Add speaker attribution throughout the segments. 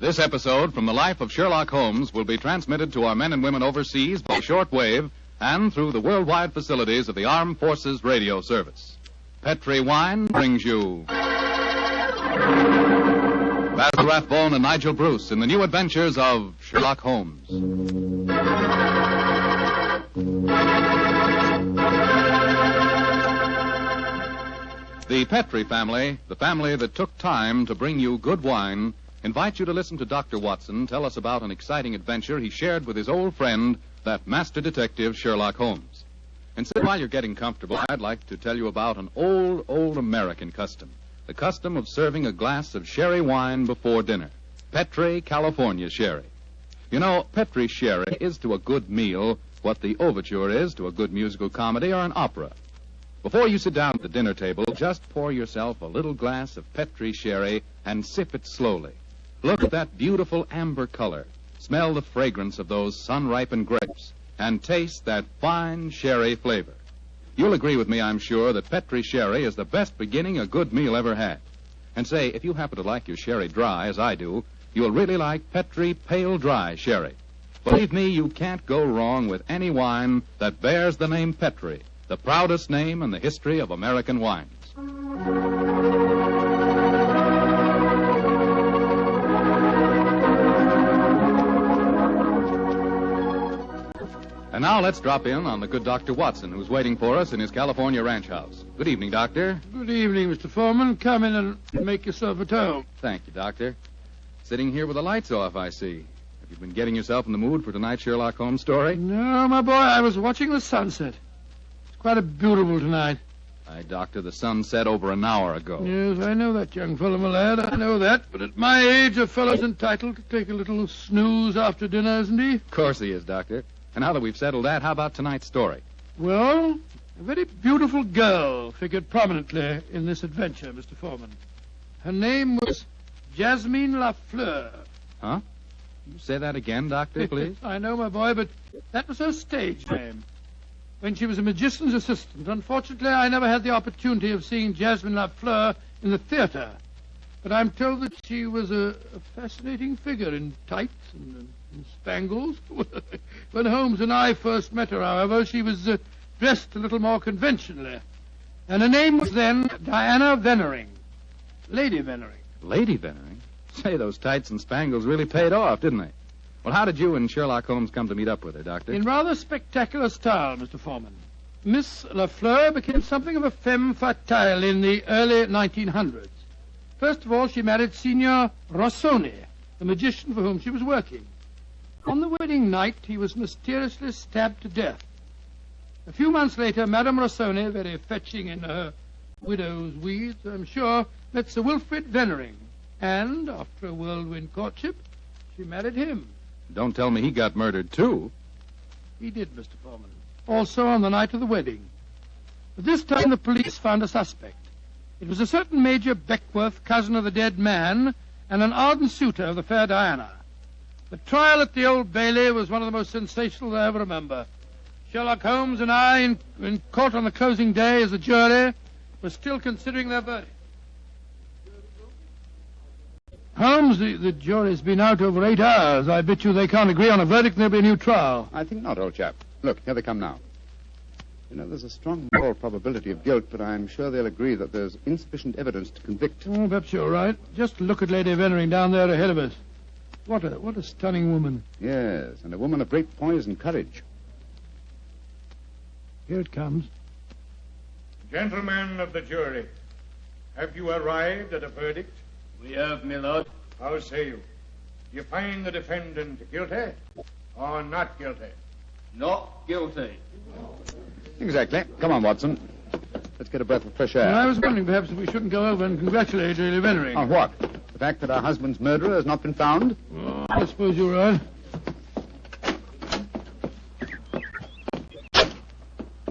Speaker 1: This episode from the life of Sherlock Holmes will be transmitted to our men and women overseas by shortwave and through the worldwide facilities of the Armed Forces Radio Service. Petri Wine brings you Basil Rathbone and Nigel Bruce in the new adventures of Sherlock Holmes. The Petri family, the family that took time to bring you good wine, invites you to listen to Dr. Watson tell us about an exciting adventure he shared with his old friend, that master detective Sherlock Holmes. And so while you're getting comfortable, I'd like to tell you about an old American custom. The custom of serving a glass of sherry wine before dinner. Petri, California sherry. You know, Petri sherry is to a good meal what the overture is to a good musical comedy or an opera. Before you sit down at the dinner table, just pour yourself a little glass of Petri sherry and sip it slowly. Look at that beautiful amber color. Smell the fragrance of those sun-ripened grapes. And taste that fine sherry flavor. You'll agree with me, I'm sure, that Petri sherry is the best beginning a good meal ever had. And say, if you happen to like your sherry dry, as I do, you'll really like Petri Pale Dry Sherry. Believe me, you can't go wrong with any wine that bears the name Petri, the proudest name in the history of American wines. And now let's drop in on the good Dr. Watson, who's waiting for us in his California ranch house. Good evening, Doctor.
Speaker 2: Good evening, Mr. Foreman. Come in and make yourself at home.
Speaker 1: Thank you, Doctor. Sitting here with the lights off, I see. Have you been getting yourself in the mood for tonight's Sherlock Holmes story?
Speaker 2: No, my boy, I was watching the sunset. It's quite a beautiful tonight.
Speaker 1: Aye, Doctor, the sun set over an hour ago.
Speaker 2: Yes, I know that, young fellow, my lad. I know that. But at my age, a fellow's entitled to take a little snooze after dinner, isn't he?
Speaker 1: Of course he is, Doctor. And now that we've settled that, how about tonight's story?
Speaker 2: Well, a very beautiful girl figured prominently in this adventure, Mr. Foreman. Her name was Jasmine Lafleur.
Speaker 1: Huh? You say that again, Doctor, please?
Speaker 2: I know, my boy, but that was her stage name. When she was a magician's assistant, unfortunately, I never had the opportunity of seeing Jasmine Lafleur in the theater. But I'm told that she was a fascinating figure in tights and spangles. When Holmes and I first met her, however, she was dressed a little more conventionally. And her name was then Diana Vennering. Lady Vennering.
Speaker 1: Lady Vennering? Say, those tights and spangles really paid off, didn't they? Well, how did you and Sherlock Holmes come to meet up with her, Doctor?
Speaker 2: In rather spectacular style, Mr. Foreman. Miss Lafleur became something of a femme fatale in the early 1900s. First of all, she married Signor Rossoni, the magician for whom she was working. On the wedding night, he was mysteriously stabbed to death. A few months later, Madame Rossoni, very fetching in her widow's weeds, I'm sure, met Sir Wilfrid Vennering. And, after a whirlwind courtship, she married him.
Speaker 1: Don't tell me he got murdered, too.
Speaker 2: He did, Mr. Foreman. Also on the night of the wedding. But this time the police found a suspect. It was a certain Major Beckworth, cousin of the dead man, and an ardent suitor of the fair Diana. The trial at the Old Bailey was one of the most sensational I ever remember. Sherlock Holmes and I, in court on the closing day as a jury, were still considering their verdict. Holmes, the jury's been out over 8 hours. I bet you they can't agree on a verdict and there'll be a new trial.
Speaker 3: I think not, old chap. Look, here they come now. You know, there's a strong moral probability of guilt, but I'm sure they'll agree that there's insufficient evidence to convict.
Speaker 2: Oh, perhaps you're right. Just look at Lady Vennering down there ahead of us. What a stunning woman.
Speaker 3: Yes, and a woman of great poise and courage.
Speaker 2: Here it comes.
Speaker 4: Gentlemen of the jury, have you arrived at a verdict?
Speaker 5: We have, my lord.
Speaker 4: How say you? Do you find the defendant guilty or not guilty?
Speaker 5: Not guilty.
Speaker 3: Exactly. Come on, Watson. Let's get a breath of fresh air.
Speaker 2: Well, I was wondering perhaps if we shouldn't go over and congratulate Lady Vennering.
Speaker 3: On what? The fact that our husband's murderer has not been found?
Speaker 2: Oh, I suppose you're right.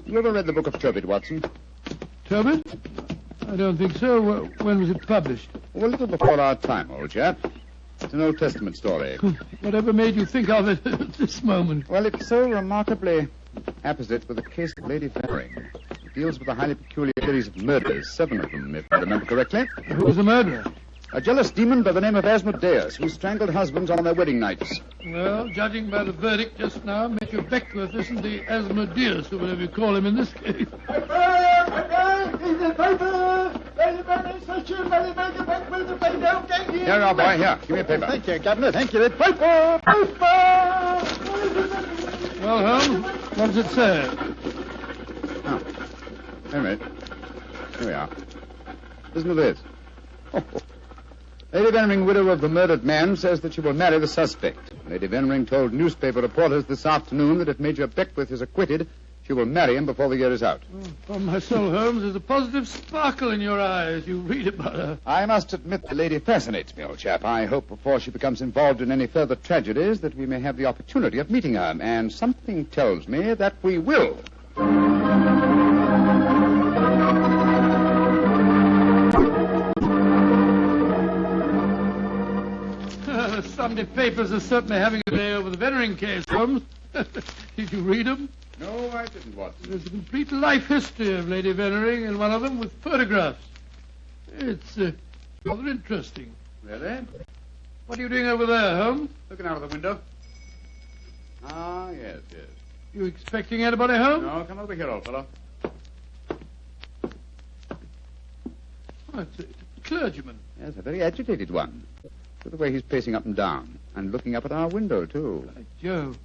Speaker 3: You ever read the book of Tobit, Watson?
Speaker 2: Tobit? I don't think so. When was it published?
Speaker 3: Oh, a little before our time, old chap. It's an Old Testament story.
Speaker 2: Whatever made you think of it at this moment?
Speaker 3: Well, it's so remarkably apposite with the case of Lady Vennering. It deals with a highly peculiar series of murders, 7 of them, if I remember correctly.
Speaker 2: Who was the murderer?
Speaker 3: A jealous demon by the name of Asmodeus, who strangled husbands on their wedding nights.
Speaker 2: Well, judging by the verdict just now, Major Beckworth isn't the Asmodeus, or whatever you call him in this case.
Speaker 3: Here you are, boy. Here, give me a paper.
Speaker 6: Thank you, Governor. Thank you. The paper!
Speaker 2: Well, Holmes, what does it say?
Speaker 3: Oh, wait a minute. Here we are. Listen to this. Lady Veneering, widow of the murdered man, says that she will marry the suspect. Lady Veneering told newspaper reporters this afternoon that if Major Beckworth is acquitted, she will marry him before the year is out.
Speaker 2: Oh, my soul, Holmes, there's a positive sparkle in your eye as you read about her.
Speaker 3: I must admit the lady fascinates me, old chap. I hope before she becomes involved in any further tragedies that we may have the opportunity of meeting her, and something tells me that we will.
Speaker 2: The Sunday papers are certainly having a day over the Veneering case, Holmes. Did you read them?
Speaker 3: No, I didn't, Watson.
Speaker 2: There's a complete life history of Lady Veneering, and one of them with photographs. It's rather interesting.
Speaker 3: Really?
Speaker 2: What are you doing over there, Holmes?
Speaker 3: Looking out of the window. Ah, yes.
Speaker 2: You expecting anybody home?
Speaker 3: No, come over here, old fellow.
Speaker 2: Oh, it's a clergyman.
Speaker 3: Yes, a very agitated one. Look at the way he's pacing up and down, and looking up at our window, too.
Speaker 2: By Jove.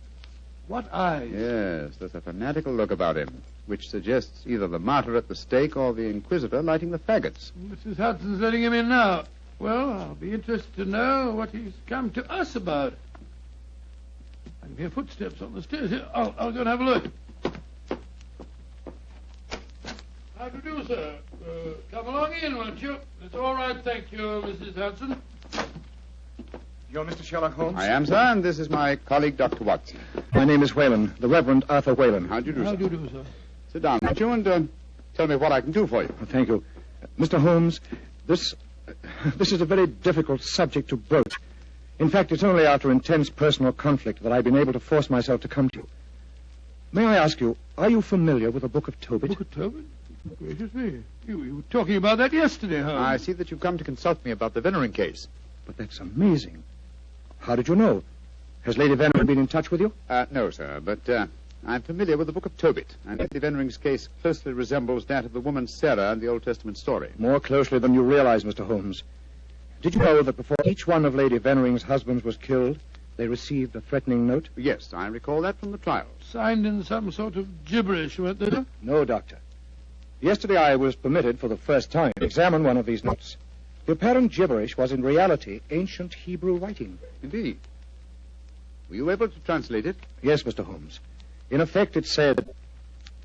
Speaker 2: What eyes?
Speaker 3: Yes, there's a fanatical look about him, which suggests either the martyr at the stake or the inquisitor lighting the faggots.
Speaker 2: Mrs. Hudson's letting him in now. Well, I'll be interested to know what he's come to us about. I can hear footsteps on the stairs here. I'll go and have a look. How do you do, sir? Come along in, won't you? It's all right, thank you, Mrs. Hudson.
Speaker 6: You're Mr. Sherlock Holmes?
Speaker 3: I am, sir, and this is my colleague, Dr. Watson.
Speaker 6: My name is Whalen, the Reverend Arthur Whalen.
Speaker 3: How do you do,
Speaker 2: How
Speaker 3: sir?
Speaker 2: do you do, sir?
Speaker 3: Sit down, won't you, and tell me what I can do for you.
Speaker 6: Thank you. Mr. Holmes, this is a very difficult subject to broach. In fact, it's only after intense personal conflict that I've been able to force myself to come to you. May I ask you, are you familiar with the Book of Tobit?
Speaker 2: Book of Tobit? Gracious me. You were talking about that yesterday, Holmes.
Speaker 3: I see that you've come to consult me about the Veneering case.
Speaker 6: But that's amazing. How did you know? Has Lady Veneering been in touch with you?
Speaker 3: No, sir, but I'm familiar with the Book of Tobit, and Lady Venering's case closely resembles that of the woman Sarah in the Old Testament story.
Speaker 6: More closely than you realize, Mr. Holmes. Did you know that before each one of Lady Venering's husbands was killed, they received a threatening note?
Speaker 3: Yes, I recall that from the trial.
Speaker 2: Signed in some sort of gibberish, weren't they?
Speaker 6: No, Doctor. Yesterday I was permitted for the first time to examine one of these notes. The apparent gibberish was in reality ancient Hebrew writing.
Speaker 3: Indeed. Were you able to translate it?
Speaker 6: Yes, Mr. Holmes. In effect, it said,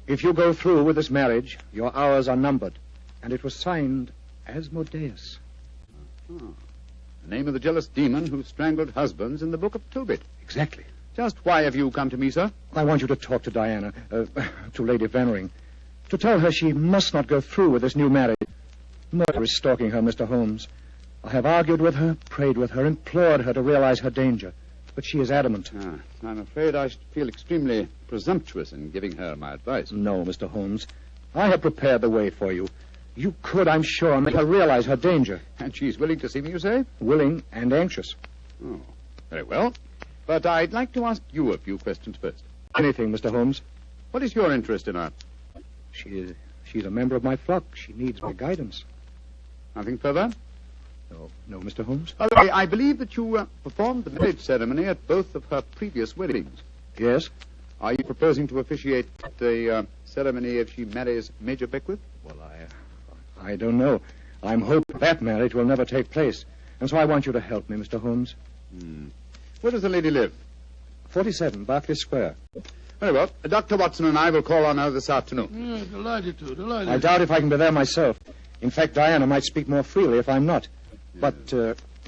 Speaker 6: if you go through with this marriage, your hours are numbered. And it was signed Asmodeus.
Speaker 3: Oh. The name of the jealous demon who strangled husbands in the Book of Tobit.
Speaker 6: Exactly.
Speaker 3: Just why have you come to me, sir?
Speaker 6: I want you to talk to Diana, to Lady Veneering, to tell her she must not go through with this new marriage. Murder is stalking her, Mr. Holmes. I have argued with her, prayed with her, implored her to realize her danger. But she is adamant.
Speaker 3: I'm afraid I should feel extremely presumptuous in giving her my advice.
Speaker 6: No, Mr. Holmes. I have prepared the way for you. You could, I'm sure, make her realize her danger.
Speaker 3: And she's willing to see me, you say?
Speaker 6: Willing and anxious.
Speaker 3: Oh, very well. But I'd like to ask you a few questions first.
Speaker 6: Anything, Mr. Holmes.
Speaker 3: What is your interest in her?
Speaker 6: She's a member of my flock. She needs my guidance.
Speaker 3: Nothing further?
Speaker 6: No, Mr. Holmes.
Speaker 3: By the way, I believe that you performed the marriage ceremony at both of her previous weddings.
Speaker 6: Yes?
Speaker 3: Are you proposing to officiate the ceremony if she marries Major Beckworth?
Speaker 6: Well, I don't know. I'm hoping that marriage will never take place. And so I want you to help me, Mr. Holmes.
Speaker 3: Where does the lady live?
Speaker 6: 47, Berkeley Square.
Speaker 3: Very well. Dr. Watson and I will call on her this afternoon.
Speaker 2: Delighted to, delighted.
Speaker 6: I doubt if I can be there myself. In fact, Diana might speak more freely if I'm not. But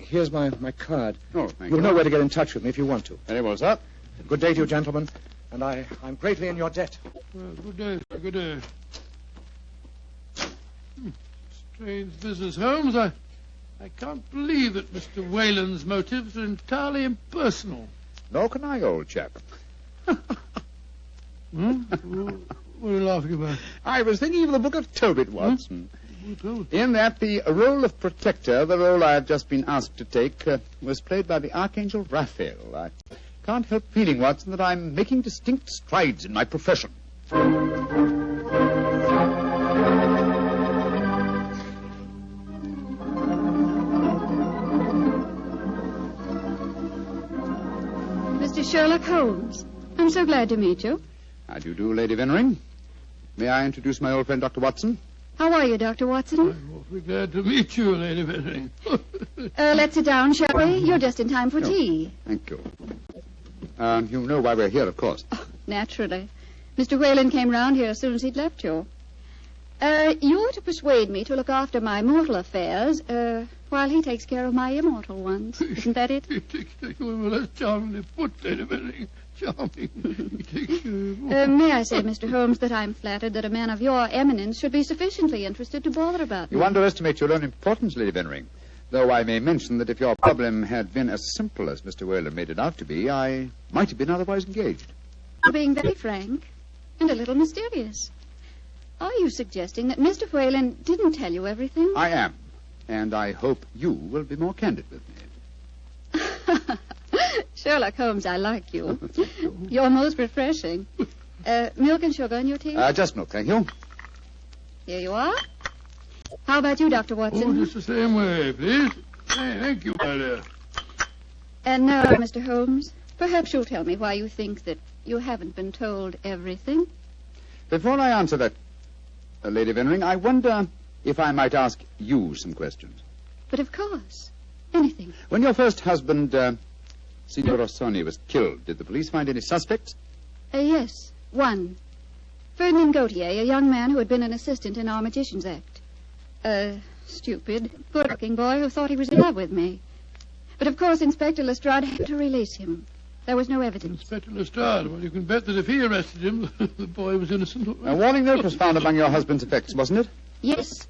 Speaker 6: here's my card.
Speaker 3: Oh, thank you.
Speaker 6: You'll know where to get in touch with me if you want to.
Speaker 3: Very well, sir.
Speaker 6: Good day to you, gentlemen. And I'm greatly in your debt.
Speaker 2: Well, good day, sir, good day. Strange business, Holmes. I can't believe that Mr. Whalen's motives are entirely impersonal.
Speaker 3: Nor can I, old chap.
Speaker 2: What are you laughing about?
Speaker 3: I was thinking of the Book of Tobit, Watson. In that the role of protector, the role I have just been asked to take, was played by the Archangel Raphael. I can't help feeling, Watson, that I'm making distinct strides in my profession.
Speaker 7: Mr. Sherlock Holmes. I'm so glad to meet you.
Speaker 3: How do you do, Lady Vennering? May I introduce my old friend, Dr. Watson?
Speaker 7: How are you, Dr. Watson?
Speaker 2: I'm awfully glad to meet you, Lady Vennering.
Speaker 7: Let's sit down, shall we? You're just in time for tea.
Speaker 3: Thank you. You know why we're here, of course.
Speaker 7: Oh, naturally. Mr. Whalen came round here as soon as he'd left you. You're to persuade me to look after my mortal affairs, while he takes care of my immortal ones. Isn't that it?
Speaker 2: He takes well, that's charmingly put, Lady Vennering. Charming. He takes care of...
Speaker 7: May I say, Mr. Holmes, that I'm flattered that a man of your eminence should be sufficiently interested to bother about me.
Speaker 3: You underestimate your own importance, Lady Vennering. Though I may mention that if your problem had been as simple as Mr. Whalen made it out to be, I might have been otherwise engaged.
Speaker 7: You're being very frank and a little mysterious. Are you suggesting that Mr. Whalen didn't tell you everything?
Speaker 3: I am. And I hope you will be more candid with me.
Speaker 7: Sherlock Holmes, I like you. You're most refreshing. Milk and sugar in your tea?
Speaker 3: Just milk, thank you.
Speaker 7: Here you are. How about you, Dr. Watson?
Speaker 2: Oh, just the same way, please. Hey, thank you, my dear.
Speaker 7: And now, Mr. Holmes, perhaps you'll tell me why you think that you haven't been told everything.
Speaker 3: Before I answer that, Lady Vennering, I wonder if I might ask you some questions.
Speaker 7: But of course. Anything.
Speaker 3: When your first husband, Signor Rossoni, was killed, did the police find any suspects?
Speaker 7: Yes, one. Ferdinand Gautier, a young man who had been an assistant in our Magician's Act. A stupid, good-looking boy who thought he was in love with me. But of course Inspector Lestrade had to release him. There was no evidence.
Speaker 2: Inspector Lestrade, well, you can bet that if he arrested him, the boy was innocent.
Speaker 3: A warning note was found among your husband's effects, wasn't it?
Speaker 7: Yes,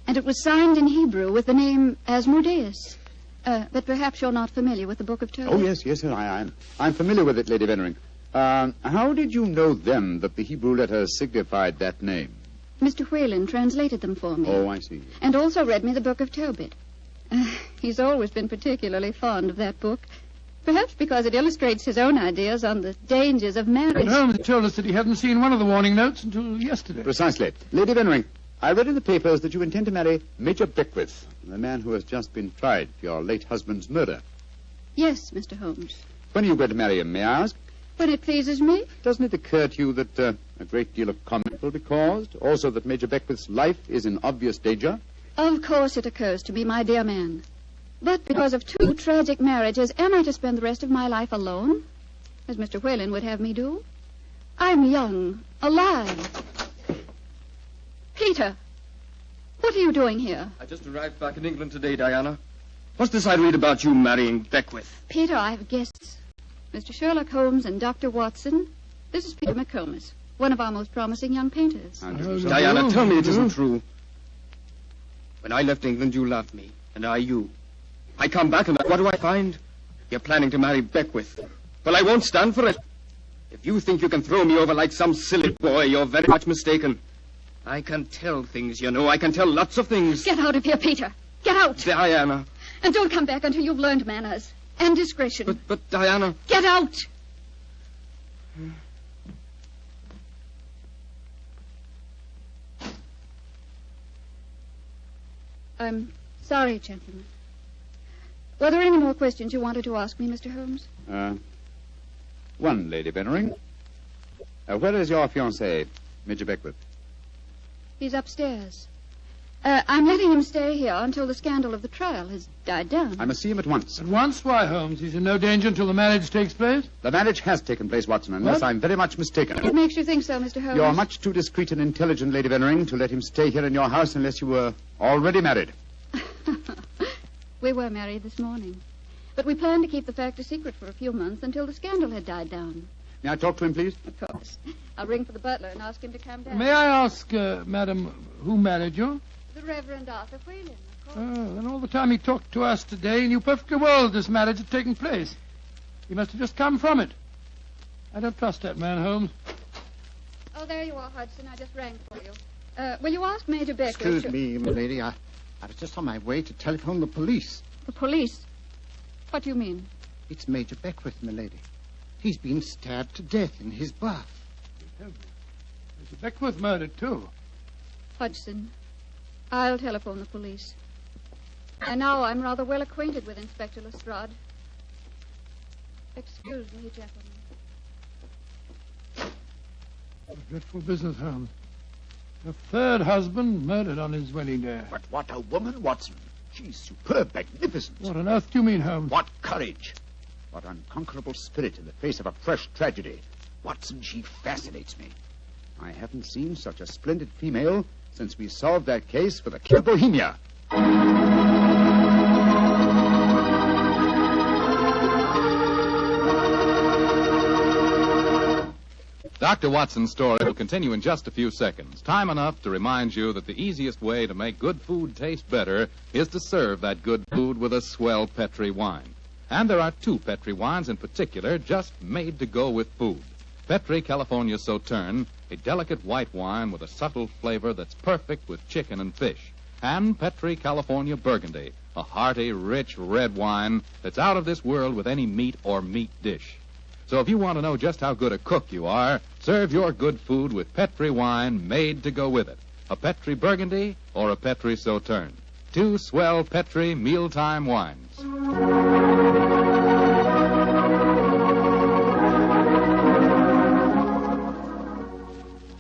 Speaker 7: and it was signed in Hebrew with the name Asmodeus. But perhaps you're not familiar with the Book of Tobit.
Speaker 3: Oh, yes, sir, I am. I'm familiar with it, Lady Vennering. How did you know then that the Hebrew letters signified that name?
Speaker 7: Mr. Whalen translated them for me.
Speaker 3: Oh, I see.
Speaker 7: And also read me the Book of Tobit. He's always been particularly fond of that book. Perhaps because it illustrates his own ideas on the dangers of marriage.
Speaker 2: Holmes told us that he hadn't seen one of the warning notes until yesterday.
Speaker 3: Precisely. Lady Vennering, I read in the papers that you intend to marry Major Beckwith, the man who has just been tried for your late husband's murder.
Speaker 7: Yes, Mr. Holmes.
Speaker 3: When are you going to marry him, may I ask?
Speaker 7: When it pleases me.
Speaker 3: Doesn't it occur to you that a great deal of comment will be caused? Also that Major Beckwith's life is in obvious danger?
Speaker 7: Of course it occurs to me, my dear man. But because of two tragic marriages, am I to spend the rest of my life alone? As Mr. Whalen would have me do? I'm young, alive. Peter, what are you doing here?
Speaker 5: I just arrived back in England today, Diana. What's this I read about you marrying Beckwith?
Speaker 7: Peter, I have guests. Mr. Sherlock Holmes and Dr. Watson. This is Peter McComas, one of our most promising young painters.
Speaker 5: Diana, tell me it isn't true. When I left England, you loved me, and I you. I come back, and what do I find? You're planning to marry Beckwith. Well, I won't stand for it. If you think you can throw me over like some silly boy, you're very much mistaken. I can tell things, you know. I can tell lots of things.
Speaker 7: Get out of here, Peter. Get out.
Speaker 5: Diana.
Speaker 7: And don't come back until you've learned manners and discretion.
Speaker 5: But Diana...
Speaker 7: Get out. I'm sorry, gentlemen. Were there any more questions you wanted to ask me, Mr. Holmes?
Speaker 3: One, Lady Vennering. Where is your fiancé, Major Beckwith?
Speaker 7: He's upstairs. I'm letting him stay here until the scandal of the trial has died down.
Speaker 3: I must see him at once.
Speaker 2: At once? Why, Holmes? He's in no danger until the marriage takes place?
Speaker 3: The marriage has taken place, Watson, unless I'm very much mistaken.
Speaker 7: What makes you think so, Mr. Holmes?
Speaker 3: You're much too discreet and intelligent, Lady Vennering, to let him stay here in your house unless you were already married.
Speaker 7: We were married this morning. But we planned to keep the fact a secret for a few months until the scandal had died down.
Speaker 3: May I talk to him, please?
Speaker 7: Of course. I'll ring for the butler and ask him to come down.
Speaker 2: May I ask, madam, who married you?
Speaker 7: The Reverend Arthur Whalen, of course.
Speaker 2: Oh, and all the time he talked to us today, he knew perfectly well this marriage had taken place. He must have just come from it. I don't trust that man, Holmes.
Speaker 7: Oh, there you are, Hudson. I just rang for you. Will you ask Major Beckwith?
Speaker 8: Excuse me, milady. I was just on my way to telephone the police.
Speaker 7: The police? What do you mean?
Speaker 8: It's Major Beckwith, milady. He's been stabbed to death in his bath.
Speaker 2: Mr. Beckwith murdered, too.
Speaker 7: Hodgson, I'll telephone the police. And now I'm rather well acquainted with Inspector Lestrade. Excuse me, gentlemen.
Speaker 2: A dreadful business, Holmes. Her third husband murdered on his wedding day.
Speaker 9: But what a woman, Watson. She's superb, magnificent.
Speaker 2: What on earth do you mean, Holmes?
Speaker 9: What courage. What unconquerable spirit in the face of a fresh tragedy. Watson, she fascinates me.
Speaker 3: I haven't seen such a splendid female since we solved that case for the King of Bohemia.
Speaker 1: Dr. Watson's story will continue in just a few seconds. Time enough to remind you that the easiest way to make good food taste better is to serve that good food with a swell Petri wine. And there are two Petri wines in particular just made to go with food. Petri California Sauterne, a delicate white wine with a subtle flavor that's perfect with chicken and fish. And Petri California Burgundy, a hearty, rich red wine that's out of this world with any meat or meat dish. So if you want to know just how good a cook you are, serve your good food with Petri wine made to go with it. A Petri Burgundy or a Petri Sauterne. Two swell Petri mealtime wines.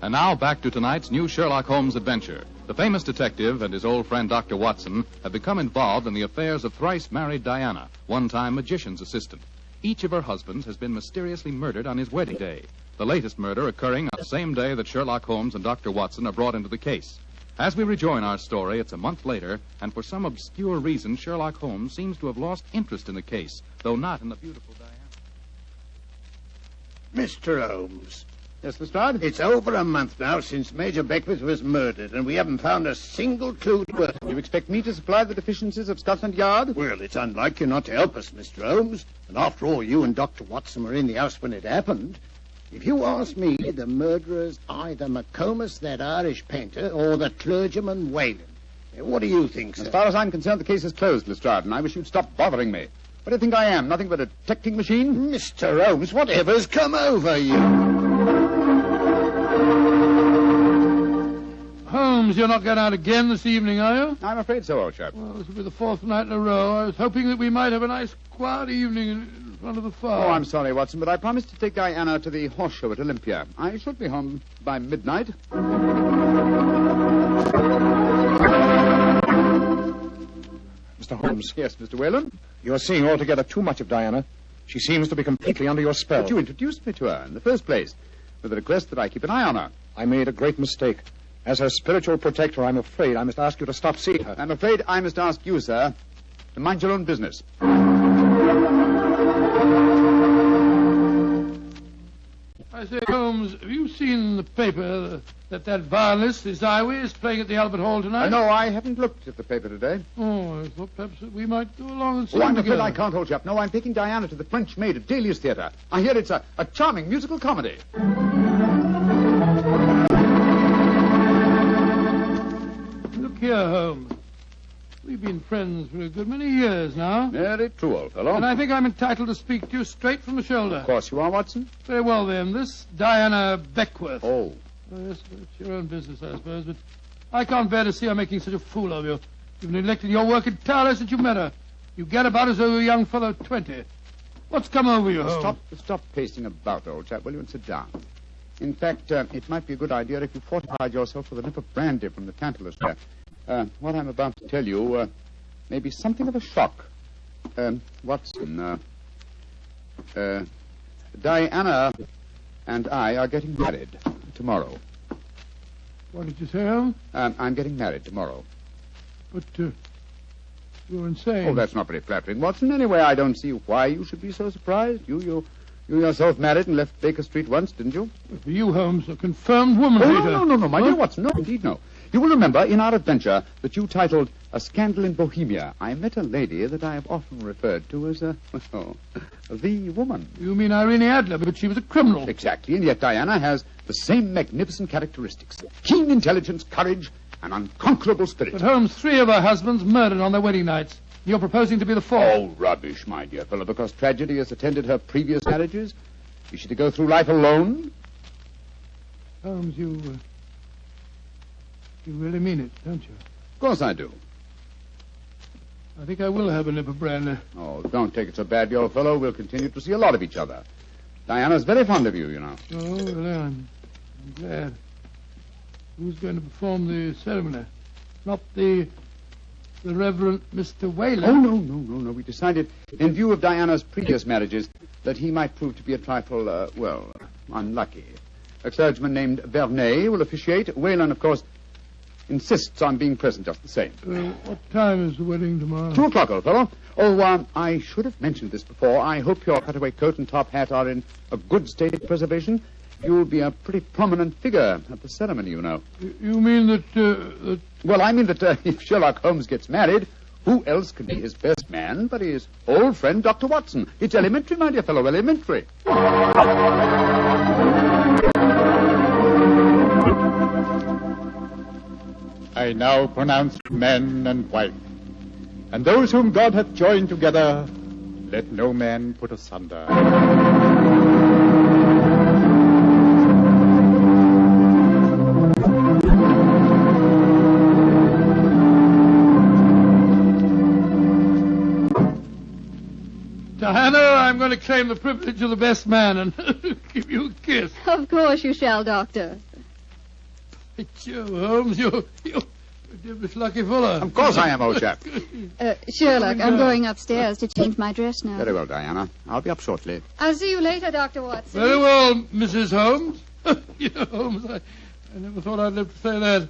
Speaker 1: And now back to tonight's new Sherlock Holmes adventure. The famous detective and his old friend Dr. Watson have become involved in the affairs of thrice-married Diana, one-time magician's assistant. Each of her husbands has been mysteriously murdered on his wedding day, the latest murder occurring on the same day that Sherlock Holmes and Dr. Watson are brought into the case. As we rejoin our story, it's a month later, and for some obscure reason, Sherlock Holmes seems to have lost interest in the case, though not in the beautiful Diana.
Speaker 8: Mr. Holmes.
Speaker 3: Yes, Lestrade?
Speaker 8: It's over a month now since Major Beckwith was murdered, and we haven't found a single clue to it.
Speaker 3: You expect me to supply the deficiencies of Scotland Yard?
Speaker 8: Well, it's unlike you not to help us, Mr. Holmes. And after all, you and Dr. Watson were in the house when it happened. If you ask me, the murderer's either McComas, that Irish painter, or the clergyman Whalen. What do you think, sir?
Speaker 3: As far as I'm concerned, the case is closed, Lestrade, and I wish you'd stop bothering me. What do you think I am? Nothing but a detecting machine?
Speaker 8: Mr. Holmes, whatever's come over you?
Speaker 2: Holmes, you're not going out again this evening, are you?
Speaker 3: I'm afraid so, old chap.
Speaker 2: Well, this will be the fourth night in a row. I was hoping that we might have a nice, quiet evening in front of the fire.
Speaker 3: Oh, I'm sorry, Watson, but I promised to take Diana to the horse show at Olympia. I should be home by midnight.
Speaker 6: Mr. Holmes.
Speaker 3: Yes, Mr. Whalen?
Speaker 6: You're seeing altogether too much of Diana. She seems to be completely under your spell.
Speaker 3: But you introduced me to her in the first place, with the request that I keep an eye on her.
Speaker 6: I made a great mistake. As her spiritual protector, I'm afraid I must ask you to stop seeing her.
Speaker 3: I'm afraid I must ask you, sir, to mind your own business.
Speaker 2: I say, Holmes, have you seen in the paper that violinist, this Iway, is playing at the Albert Hall tonight?
Speaker 3: No, I haven't looked at the paper today.
Speaker 2: Oh, I thought perhaps that we might go along and see
Speaker 3: I'm
Speaker 2: him
Speaker 3: afraid
Speaker 2: together.
Speaker 3: I can't, old chap. No, I'm taking Diana to the French Maid at Dahlia's Theatre. I hear it's a charming musical comedy.
Speaker 2: Look here, Holmes. We've been friends for a good many years now.
Speaker 3: Very true, old fellow.
Speaker 2: And I think I'm entitled to speak to you straight from the shoulder.
Speaker 3: Of course you are, Watson.
Speaker 2: Very well, then. This Diana Beckwith.
Speaker 3: Oh.
Speaker 2: Yes, it's your own business, I suppose, but I can't bear to see her making such a fool of you. You've neglected your work entirely since you met her. You get about as though you were a young fellow of 20. What's come over you, Holmes?
Speaker 3: Stop pacing about, old chap, will you, and sit down. In fact, it might be a good idea if you fortified yourself with a nip of brandy from the Tantalus there. What I'm about to tell you may be something of a shock. Watson, Diana and I are getting married tomorrow.
Speaker 2: What did you say, Holmes?
Speaker 3: I'm getting married tomorrow.
Speaker 2: But you're insane.
Speaker 3: Oh, that's not very flattering, Watson. Anyway, I don't see why you should be so surprised. You yourself married and left Baker Street once, didn't you?
Speaker 2: For you, Holmes, a confirmed woman
Speaker 3: Oh,
Speaker 2: hater.
Speaker 3: no, my dear Watson. No, indeed, no. You will remember in our adventure that you titled A Scandal in Bohemia, I met a lady that I have often referred to as the woman.
Speaker 2: You mean Irene Adler, but she was a criminal.
Speaker 3: Exactly, and yet Diana has the same magnificent characteristics. Keen intelligence, courage, and unconquerable spirit.
Speaker 2: But Holmes, 3 of her husbands murdered on their wedding nights. You're proposing to be the 4th.
Speaker 3: Oh, rubbish, my dear fellow, because tragedy has attended her previous marriages. Is she to go through life alone?
Speaker 2: Holmes, you really mean it, don't you?
Speaker 3: Of course I do.
Speaker 2: I think I will have a nip of brandy.
Speaker 3: Oh, don't take it so badly, old fellow. We'll continue to see a lot of each other. Diana's very fond of you, you know.
Speaker 2: Oh, well, I'm glad. Who's going to perform the ceremony? Not the Reverend Mr. Whalen?
Speaker 3: Oh, no. We decided, in view of Diana's previous marriages, that he might prove to be a trifle, unlucky. A clergyman named Vernet will officiate. Whalen, of course, insists on being present just the same.
Speaker 2: What time is the wedding tomorrow?
Speaker 3: 2 o'clock, old fellow. Oh, I should have mentioned this before. I hope your cutaway coat and top hat are in a good state of preservation. You'll be a pretty prominent figure at the ceremony, you know.
Speaker 2: You mean that...
Speaker 3: Well, I mean that if Sherlock Holmes gets married, who else can be his best man but his old friend, Dr. Watson? It's elementary, my dear fellow, elementary.
Speaker 10: I now pronounce man and wife, and those whom God hath joined together, let no man put asunder.
Speaker 2: Diana, I'm going to claim the privilege of the best man and give you a kiss.
Speaker 7: Of course you shall, Doctor.
Speaker 2: Joe, Holmes, you're devilish lucky fellow.
Speaker 3: Of course I am, old chap.
Speaker 7: Sherlock, I'm going upstairs to change my dress now.
Speaker 3: Very well, Diana. I'll be up shortly.
Speaker 7: I'll see you later, Dr. Watson.
Speaker 2: Very well, Mrs. Holmes. Holmes, I never thought I'd live to say that.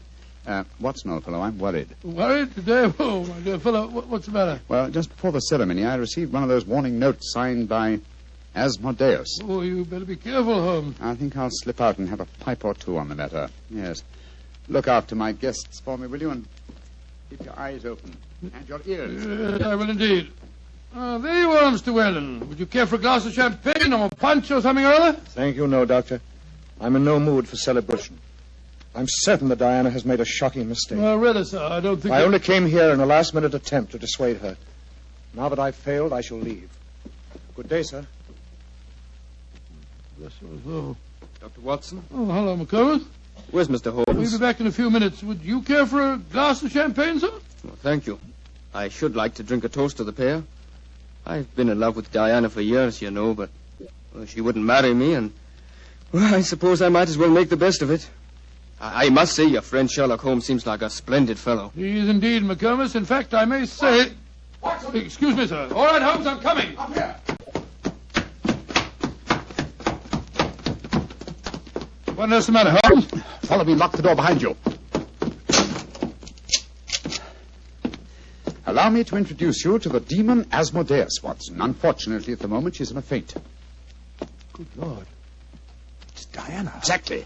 Speaker 3: Watson, old fellow, I'm worried.
Speaker 2: Worried today? Oh, my dear fellow, what's the matter?
Speaker 3: Well, just before the ceremony, I received one of those warning notes signed by Asmodeus.
Speaker 2: Oh, you better be careful, Holmes.
Speaker 3: I think I'll slip out and have a pipe or two on the matter. Yes. Look after my guests for me, will you? And keep your eyes open. And your ears.
Speaker 2: Yes, I will indeed. There you are, Mr. Whalen. Would you care for a glass of champagne or punch or something or other?
Speaker 6: Thank you, no, Doctor. I'm in no mood for celebration. I'm certain that Diana has made a shocking mistake.
Speaker 2: Well, really, sir, I don't think...
Speaker 6: I only came here in a last-minute attempt to dissuade her. Now that I've failed, I shall leave. Good day, sir.
Speaker 2: Bless your soul.
Speaker 5: Dr. Watson?
Speaker 2: Oh, hello, McComas.
Speaker 5: Where's Mr. Holmes?
Speaker 2: We'll be back in a few minutes. Would you care for a glass of champagne, sir?
Speaker 5: Well, thank you. I should like to drink a toast to the pair. I've been in love with Diana for years, you know, but she wouldn't marry me, and well, I suppose I might as well make the best of it. I must say your friend Sherlock Holmes seems like a splendid fellow.
Speaker 2: He is indeed, McComas. In fact, I may say...
Speaker 4: Watson!
Speaker 2: Excuse me, sir. All right, Holmes, I'm coming.
Speaker 4: Up here.
Speaker 2: What is the matter, Holmes?
Speaker 3: Follow me, lock the door behind you. Allow me to introduce you to the demon Asmodeus, Watson. Unfortunately, at the moment, she's in a faint.
Speaker 2: Good Lord.
Speaker 3: It's Diana. Exactly.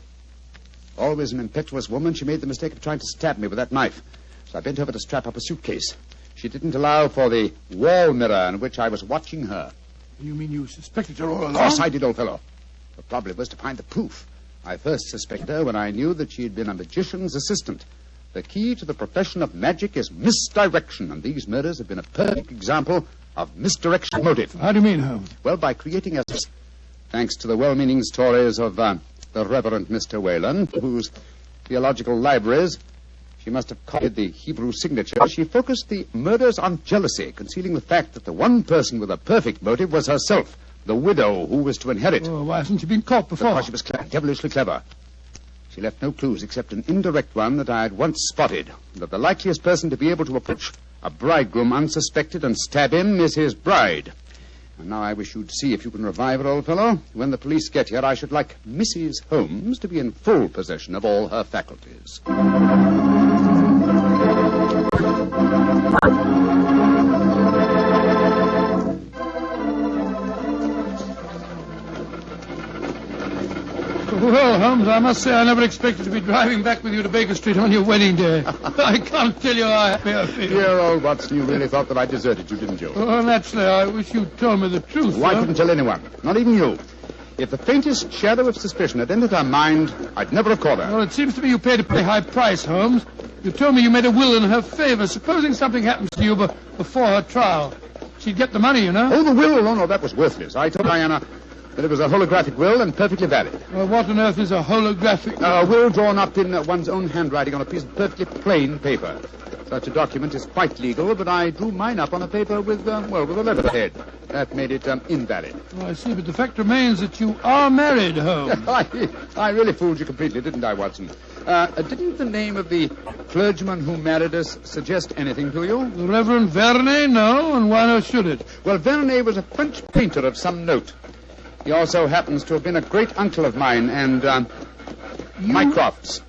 Speaker 3: Always an impetuous woman, she made the mistake of trying to stab me with that knife. So I bent over to strap up a suitcase. She didn't allow for the wall mirror in which I was watching her.
Speaker 2: You mean you suspected her all along?
Speaker 3: Of course I did, old fellow. The problem was to find the proof. I first suspected her when I knew that she had been a magician's assistant. The key to the profession of magic is misdirection, and these murders have been a perfect example of misdirection motive.
Speaker 2: How do you mean, Holmes?
Speaker 3: Well, by creating a... Thanks to the well-meaning stories of the Reverend Mr. Whalen, whose theological libraries she must have copied the Hebrew signature, she focused the murders on jealousy, concealing the fact that the one person with a perfect motive was herself, the widow who was to inherit.
Speaker 2: Oh, why hasn't she been caught before?
Speaker 3: Because she was devilishly clever. She left no clues except an indirect one that I had once spotted, that the likeliest person to be able to approach a bridegroom unsuspected and stab him is his bride. And now I wish you'd see if you can revive her, old fellow. When the police get here, I should like Mrs. Holmes to be in full possession of all her faculties.
Speaker 2: Well, Holmes, I must say I never expected to be driving back with you to Baker Street on your wedding day. I can't tell you how happy I feel.
Speaker 3: Dear old Watson, you really thought that I deserted you, didn't you?
Speaker 2: Oh, naturally, I wish you'd told me the truth.
Speaker 3: I couldn't tell anyone, not even you. If the faintest shadow of suspicion had entered her mind, I'd never have caught her.
Speaker 2: Well, it seems to me you paid a pretty high price, Holmes. You told me you made a will in her favor. Supposing something happens to you before her trial, she'd get the money, you know.
Speaker 3: Oh, the will? Oh, no, that was worthless. I told Diana that it was a holographic will and perfectly valid.
Speaker 2: Well, what on earth is a holographic will?
Speaker 3: A will drawn up in one's own handwriting on a piece of perfectly plain paper. Such a document is quite legal, but I drew mine up on a paper with a letterhead. That made it invalid.
Speaker 2: Oh, I see, but the fact remains that you are married, Holmes.
Speaker 3: I really fooled you completely, didn't I, Watson? Didn't the name of the clergyman who married us suggest anything to you?
Speaker 2: The Reverend Vernet? No, and why not should it?
Speaker 3: Well, Vernet was a French painter of some note. He also happens to have been a great uncle of mine and Mycroft's.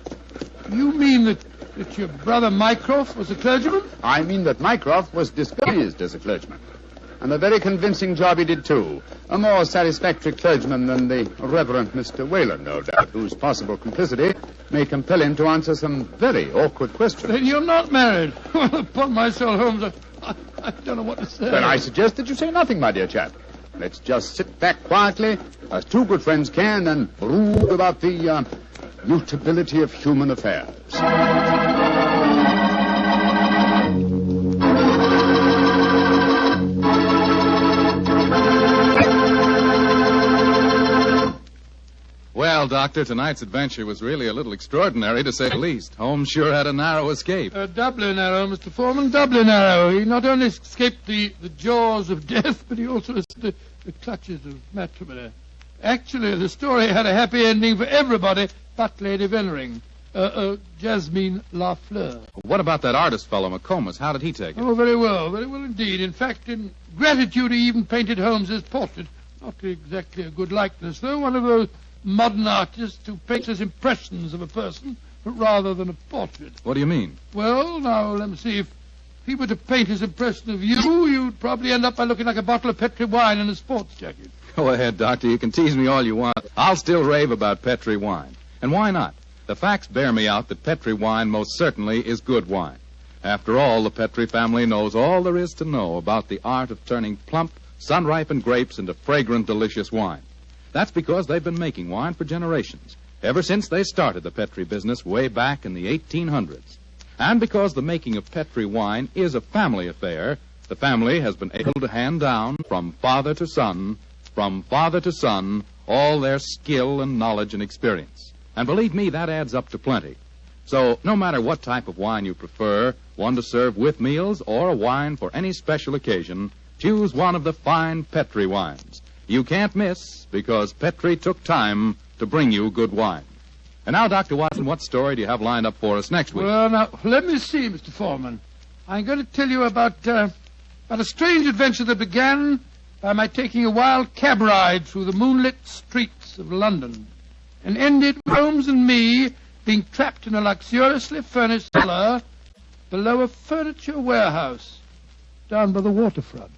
Speaker 2: You mean that your brother Mycroft was a clergyman?
Speaker 3: I mean that Mycroft was disguised as a clergyman. And a very convincing job he did, too. A more satisfactory clergyman than the Reverend Mr. Whalen, no doubt, whose possible complicity may compel him to answer some very awkward questions.
Speaker 2: Then you're not married. Well, upon my soul, Holmes, I don't know what to say.
Speaker 3: Then I suggest that you say nothing, my dear chap. Let's just sit back quietly, as two good friends can, and brood about the mutability of human affairs.
Speaker 1: Well, Doctor, tonight's adventure was really a little extraordinary, to say the least. Holmes sure had a narrow escape.
Speaker 2: Doubly narrow, Mr. Foreman, doubly narrow. He not only escaped the jaws of death, but he also escaped the clutches of matrimony. Actually, the story had a happy ending for everybody but Lady Veneering, Jasmine Lafleur.
Speaker 1: What about that artist fellow, McComas? How did he take it?
Speaker 2: Oh, very well indeed. In fact, in gratitude, he even painted Holmes's portrait. Not exactly a good likeness, though. One of those modern artists who paints as impressions of a person, but rather than a portrait.
Speaker 1: What do you mean?
Speaker 2: Well, now, let me see. If he were to paint his impression of you, you'd probably end up by looking like a bottle of Petri wine in a sports jacket.
Speaker 1: Go ahead, Doctor. You can tease me all you want. I'll still rave about Petri wine. And why not? The facts bear me out that Petri wine most certainly is good wine. After all, the Petri family knows all there is to know about the art of turning plump, sun-ripened grapes into fragrant, delicious wine. That's because they've been making wine for generations, ever since they started the Petri business way back in the 1800s. And because the making of Petri wine is a family affair, the family has been able to hand down from father to son, all their skill and knowledge and experience. And believe me, that adds up to plenty. So no matter what type of wine you prefer, one to serve with meals or a wine for any special occasion, choose one of the fine Petri wines. You can't miss, because Petri took time to bring you good wine. And now, Dr. Watson, what story do you have lined up for us next week?
Speaker 2: Well, now, let me see, Mr. Foreman. I'm going to tell you about a strange adventure that began by my taking a wild cab ride through the moonlit streets of London and ended with Holmes and me being trapped in a luxuriously furnished cellar below a furniture warehouse down by the waterfront.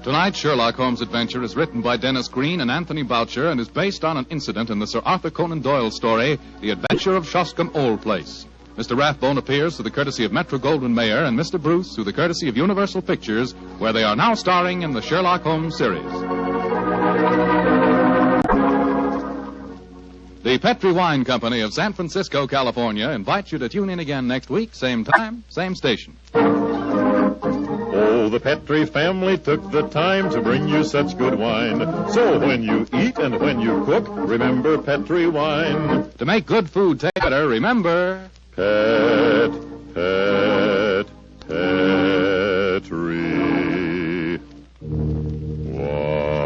Speaker 1: Tonight's Sherlock Holmes adventure is written by Dennis Green and Anthony Boucher and is based on an incident in the Sir Arthur Conan Doyle story, The Adventure of Shoscombe Old Place. Mr. Rathbone appears through the courtesy of Metro-Goldwyn-Mayer and Mr. Bruce through the courtesy of Universal Pictures, where they are now starring in the Sherlock Holmes series. The Petri Wine Company of San Francisco, California, invites you to tune in again next week, same time, same station.
Speaker 11: Oh, the Petri family took the time to bring you such good wine. So when you eat and when you cook, remember Petri wine.
Speaker 1: To make good food taste better, remember...
Speaker 11: Petri wine.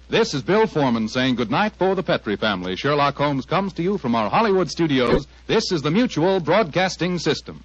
Speaker 1: This is Bill Foreman saying goodnight for the Petri family. Sherlock Holmes comes to you from our Hollywood studios. This is the Mutual Broadcasting System.